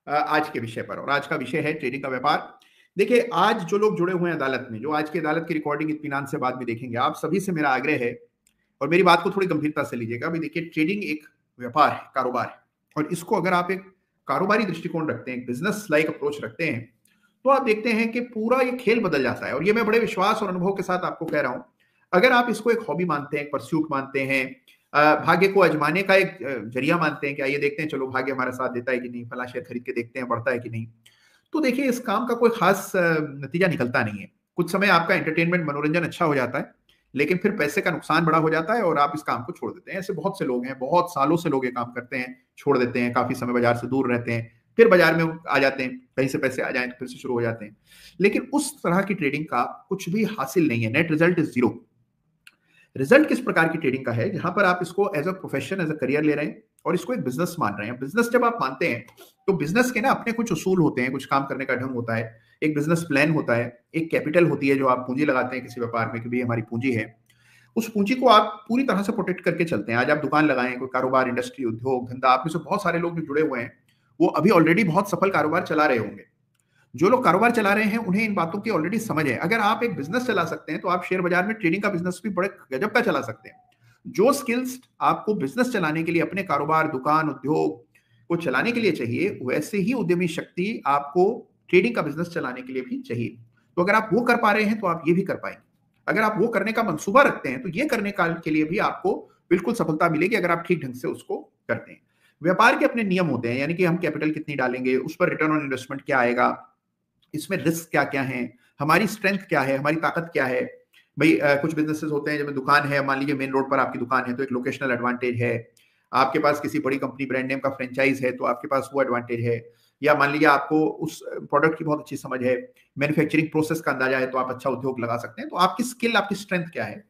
आज के विषय पर, और आज का विषय है ट्रेडिंग का व्यापार। देखिए, आज जो लोग जुड़े हुए हैं अदालत में, जो आज की अदालत की रिकॉर्डिंग इत्मीनान से बाद में देखेंगे, आप सभी से मेरा आग्रह है, और मेरी बात को थोड़ी गंभीरता से लीजिएगा। अभी देखिए, ट्रेडिंग एक व्यापार है, कारोबार है, और इसको अगर आप एक कारोबारी दृष्टिकोण रखते हैं, एक बिजनेस लाइक अप्रोच रखते हैं, तो आप देखते हैं कि पूरा ये खेल बदल जाता है। और ये मैं बड़े विश्वास और अनुभव के साथ आपको कह रहा हूं। अगर आप इसको एक हॉबी मानते हैं, एक परस्यूट मानते हैं, भाग्य को आजमाने का एक जरिया मानते हैं कि आइए देखते हैं, चलो भाग्य हमारा साथ देता है कि नहीं, फला शेयर खरीद के देखते हैं बढ़ता है कि नहीं, तो देखिए इस काम का कोई खास नतीजा निकलता नहीं है। कुछ समय आपका एंटरटेनमेंट, मनोरंजन अच्छा हो जाता है, लेकिन फिर पैसे का नुकसान बड़ा हो जाता है और आप इस काम को छोड़ देते हैं। ऐसे बहुत से लोग हैं, बहुत सालों से लोग ये काम करते हैं, छोड़ देते हैं, काफी समय बाजार से दूर रहते हैं, फिर बाजार में आ जाते हैं, कहीं से पैसे आ जाए तो फिर से शुरू हो जाते हैं। लेकिन उस तरह की ट्रेडिंग का कुछ भी हासिल नहीं है। Net result is zero. Result किस प्रकार की ट्रेडिंग का है, जहां पर आप इसको as a profession, as a career ले रहे हैं और इसको एक बिजनेस मान रहे हैं। बिजनेस जब आप मानते हैं, तो बिजनेस के ना अपने कुछ उसूल होते हैं, कुछ काम करने का ढंग होता है, एक बिजनेस प्लान होता है, एक कैपिटल होती है जो आप पूंजी लगाते हैं किसी व्यापार में कि भाई हमारी पूंजी है। उस पूंजी को आप पूरी तरह से प्रोटेक्ट करके चलते हैं। आज आप दुकान लगाएं, कोई कारोबार, इंडस्ट्री, उद्योग धंधा, आप में से बहुत सारे लोग जो जुड़े हुए हैं, वो अभी ऑलरेडी बहुत सफल कारोबार चला रहे होंगे। जो लोग कारोबार चला रहे हैं उन्हें इन बातों की ऑलरेडी समझ है। अगर आप एक बिजनेस चला सकते हैं, तो आप शेयर बाजार में ट्रेडिंग का बिजनेस भी बड़े गजब का चला सकते हैं। जो स्किल्स आपको बिजनेस चलाने के लिए, अपने कारोबार, दुकान, उद्योग को चलाने के लिए चाहिए, वैसे ही उद्यमी शक्ति आपको ट्रेडिंग का बिजनेस चलाने के लिए भी चाहिए। तो अगर आप वो कर पा रहे हैं, तो आप ये भी कर पाएंगे। अगर आप वो करने का मंसूबा रखते हैं, तो ये करने का के लिए भी आपको बिल्कुल सफलता मिलेगी, अगर आप ठीक ढंग से उसको करते हैं। व्यापार के अपने नियम होते हैं, यानी कि हम कैपिटल कितनी डालेंगे, उस पर रिटर्न ऑन इन्वेस्टमेंट क्या आएगा, इसमें रिस्क क्या क्या है, हमारी स्ट्रेंथ क्या है, हमारी ताकत क्या है। भाई कुछ बिजनेसेस होते हैं, जब दुकान है, मान लीजिए मेन रोड पर आपकी दुकान है, तो एक लोकेशनल एडवांटेज है। आपके पास किसी बड़ी कंपनी, ब्रांड नेम का फ्रेंचाइज है, तो आपके पास वो एडवांटेज है। या मान लीजिए आपको उस प्रोडक्ट की बहुत अच्छी समझ है, मैन्युफैक्चरिंग प्रोसेस का अंदाजा है, तो आप अच्छा उद्योग लगा सकते हैं। तो आपकी स्किल, आपकी स्ट्रेंथ क्या है,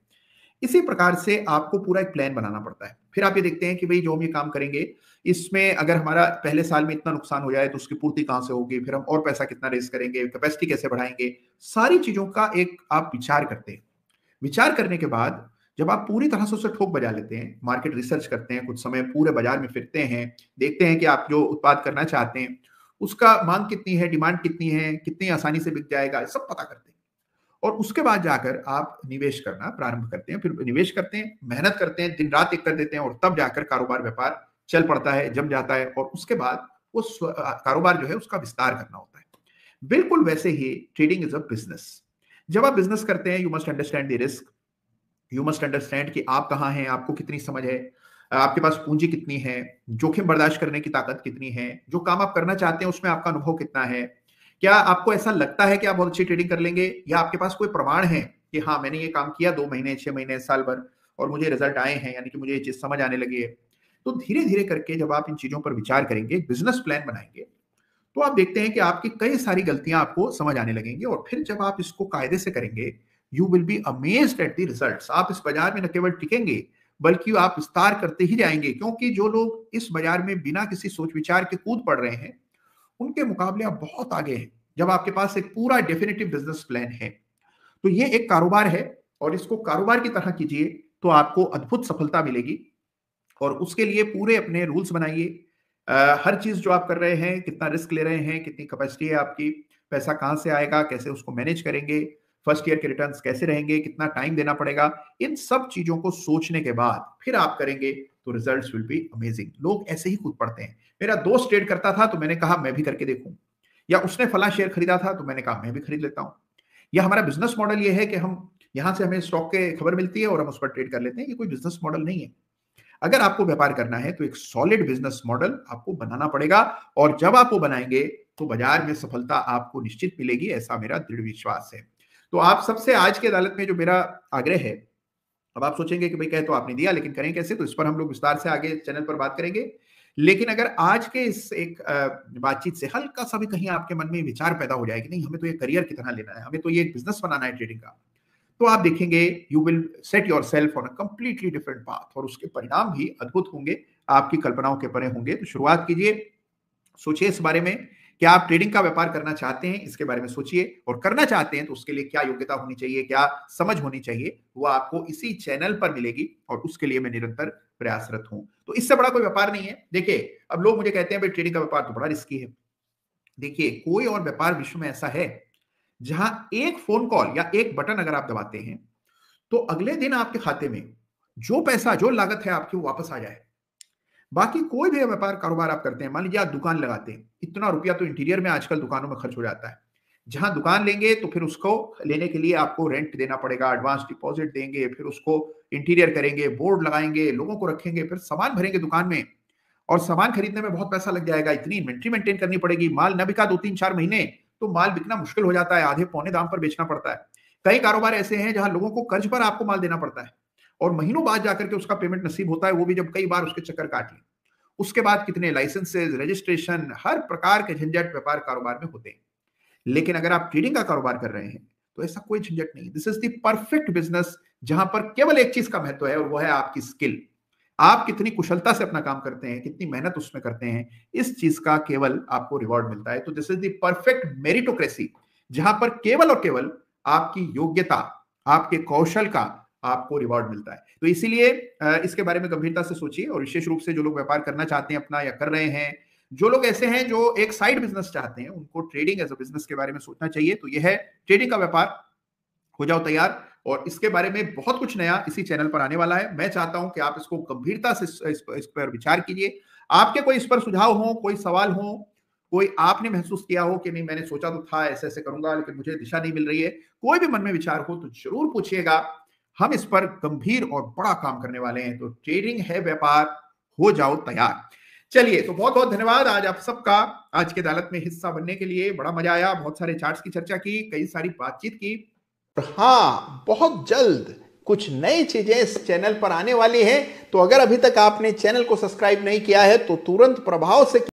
इसी प्रकार से आपको पूरा एक प्लान बनाना पड़ता है। फिर आप ये देखते हैं कि भाई जो हम ये काम करेंगे, इसमें अगर हमारा पहले साल में इतना नुकसान हो जाए, तो उसकी पूर्ति कहां से होगी, फिर हम और पैसा कितना रेस करेंगे, कैपेसिटी कैसे बढ़ाएंगे, सारी चीजों का एक आप विचार करते हैं। विचार करने के बाद जब आप पूरी तरह से उसे ठोक बजा लेते हैं, मार्केट रिसर्च करते हैं, कुछ समय पूरे बाजार में फिरते हैं, देखते हैं कि आप जो उत्पाद करना चाहते हैं उसका मांग कितनी है, डिमांड कितनी है, कितनी आसानी से बिक जाएगा, सब पता करते हैं। और उसके बाद जाकर आप निवेश करना प्रारंभ करते हैं। फिर निवेश करते हैं, मेहनत करते हैं, दिन रात एक कर देते हैं, और तब जाकर कारोबार, व्यापार चल पड़ता है, जम जाता है। और उसके बाद वो कारोबार जो है उसका विस्तार करना होता है। बिल्कुल वैसे ही ट्रेडिंग इज अ बिजनेस। जब आप बिजनेस करते हैं, you must understand the risk, you must understand कि आप कहाँ हैं, आपको कितनी समझ है, आपके पास पूंजी कितनी है, जोखिम बर्दाश्त करने की ताकत कितनी है, जो काम आप करना चाहते हैं उसमें आपका अनुभव कितना है, क्या आपको ऐसा लगता है कि आप बहुत अच्छी ट्रेडिंग कर लेंगे, या आपके पास कोई प्रमाण है कि हाँ मैंने ये काम किया 2 महीने, 6 महीने, साल भर, और मुझे रिजल्ट आए हैं, यानी कि मुझे ये चीज समझ आने लगी है। तो धीरे धीरे करके जब आप इन चीजों पर विचार करेंगे, बिजनेस प्लान बनाएंगे, तो आप देखते हैं कि आपकी कई सारी गलतियां आपको समझ आने लगेंगी। और फिर जब आप इसको कायदे से करेंगे, you will be amazed at the results. आप इस बाजार में न केवल टिकेंगे, बल्कि आप विस्तार करते ही जाएंगे, क्योंकि जो लोग इस बाजार में बिना किसी सोच विचार के कूद पड़ रहे हैं, उनके मुकाबले आप बहुत आगे हैं। जब आपके पास एक पूरा डेफिनेटिव बिजनेस प्लान है, तो ये एक कारोबार है, और इसको कारोबार की तरह कीजिए, तो आपको अद्भुत सफलता मिलेगी। और उसके लिए पूरे अपने रूल्स बनाइए। हर चीज जो आप कर रहे हैं, कितना रिस्क ले रहे हैं, कितनी कैपेसिटी है आपकी, पैसा कहां से आएगा, कैसे उसको मैनेज करेंगे, फर्स्ट ईयर के रिटर्न्स कैसे रहेंगे, कितना टाइम देना पड़ेगा, इन सब चीजों को सोचने के बाद फिर आप करेंगे, तो रिजल्ट्स विल बी अमेजिंग। लोग ऐसे ही कूद पड़ते हैं। मेरा दोस्त ट्रेड करता था, तो मैंने कहा मैं भी करके देखूं, या उसने फला शेयर खरीदा था, तो मैंने कहा मैं भी खरीद लेता हूं। या हमारा बिजनेस मॉडल ये है कि हम यहां से हमें स्टॉक के खबर मिलती है और हम उस पर ट्रेड कर लेते हैं। ये कोई बिजनेस मॉडल नहीं है। अगर आपको व्यापार करना है, तो एक सॉलिड बिजनेस मॉडल आपको बनाना पड़ेगा, और जब आप वो बनाएंगे, तो बाजार में सफलता आपको निश्चित मिलेगी, ऐसा मेरा दृढ़ विश्वास है। तो आप सबसे आज की अदालत में जो मेरा आग्रह है, अब आप सोचेंगे कि भाई कह तो आपने दिया, लेकिन करें कैसे, तो इस पर हम लोग विस्तार से आगे चैनल पर बात करेंगे। लेकिन अगर आज के इस एक बातचीत से हल्का सा भी कहीं आपके मन में विचार पैदा हो जाए कि नहीं, हमें तो ये करियर की तरह लेना है, हमें तो ये एक बिजनेस बनाना है ट्रेडिंग का, तो आप देखेंगे you will set your self on a completely different path, और उसके परिणाम भी अद्भुत होंगे, आपकी कल्पनाओं के परे होंगे। तो शुरुआत कीजिए, सोचिए इस बारे में, क्या आप ट्रेडिंग का व्यापार करना चाहते हैं, इसके बारे में सोचिए। और करना चाहते हैं तो उसके लिए क्या योग्यता होनी चाहिए, क्या समझ होनी चाहिए, वो आपको इसी चैनल पर मिलेगी, और उसके लिए मैं निरंतर प्रयासरत हूं। तो इससे बड़ा कोई व्यापार नहीं है। देखिए, अब लोग मुझे कहते हैं भाई ट्रेडिंग का व्यापार तो बड़ा रिस्की है, देखिए, कोई और व्यापार विश्व में ऐसा है जहां एक फोन कॉल या एक बटन अगर आप दबाते हैं तो अगले दिन आपके खाते में जो पैसा, जो लागत है आपकी, वो वापस आ जाए। बाकी कोई भी व्यापार कारोबार आप करते हैं, मान लीजिए आप दुकान लगाते हैं, इतना रुपया तो इंटीरियर में आजकल दुकानों में खर्च हो जाता है। जहां दुकान लेंगे तो फिर उसको लेने के लिए आपको रेंट देना पड़ेगा, एडवांस डिपॉजिट देंगे, फिर उसको इंटीरियर करेंगे, बोर्ड लगाएंगे, लोगों को रखेंगे, फिर सामान भरेंगे दुकान में, और सामान खरीदने में बहुत पैसा लग जाएगा, इतनी इन्वेंट्री मेंटेन करनी पड़ेगी, माल न बिका 2-3-4 महीने तो माल बिकना मुश्किल हो जाता है, आधे पौने दाम पर बेचना पड़ता है। कई कारोबार ऐसे हैं जहां लोगों को कर्ज पर आपको माल देना पड़ता है और महीनों बाद जाकर के उसका पेमेंट नसीब होता है, वो भी जब कई बार उसके चक्कर काट लिए। उसके बाद कितने लाइसेंसेज, रजिस्ट्रेशन, हर प्रकार के झंझट व्यापार कारोबार में होते हैं। लेकिन अगर आप ट्रेडिंग का कारोबार कर रहे हैं तो ऐसा कोई झंझट नहीं। This is the perfect business जहां पर केवल एक चीज का महत्व है और वो है आपकी स्किल। आप कितनी कुशलता से अपना काम करते हैं, कितनी मेहनत उसमें करते हैं, इस चीज का केवल आपको रिवॉर्ड मिलता है। तो this is the perfect meritocracy जहां पर केवल और केवल आपकी योग्यता, आपके कौशल का आपको रिवॉर्ड मिलता है। तो इसीलिए इसके बारे में गंभीरता से सोचिए, और विशेष रूप से जो लोग व्यापार करना चाहते हैं अपना या कर रहे हैं, जो लोग ऐसे हैं जो एक साइड बिजनेस चाहते हैं, उनको ट्रेडिंग एज अ बिजनेस के बारे में सोचना चाहिए। तो यह है ट्रेडिंग का व्यापार, हो जाओ तैयार। और इसके बारे में बहुत कुछ नया इसी चैनल पर आने वाला है। मैं चाहता हूं कि आप इसको गंभीरता से इस पर विचार कीजिए। आपके कोई इस पर सुझाव हो, कोई सवाल हो, कोई आपने महसूस किया हो कि नहीं मैंने सोचा तो था ऐसे ऐसे करूंगा लेकिन मुझे दिशा नहीं मिल रही है, कोई भी मन में विचार हो तो जरूर पूछिएगा। हम इस पर गंभीर और बड़ा काम करने वाले हैं। तो ट्रेडिंग है व्यापार, हो जाओ तैयार। चलिए, तो बहुत बहुत धन्यवाद आज आप सबका आज के अदालत में हिस्सा बनने के लिए। बड़ा मजा आया, बहुत सारे चार्ट्स की चर्चा की, कई सारी बातचीत की। हाँ, बहुत जल्द कुछ नई चीजें इस चैनल पर आने वाली हैं। तो अगर अभी तक आपने चैनल को सब्सक्राइब नहीं किया है तो तुरंत प्रभाव से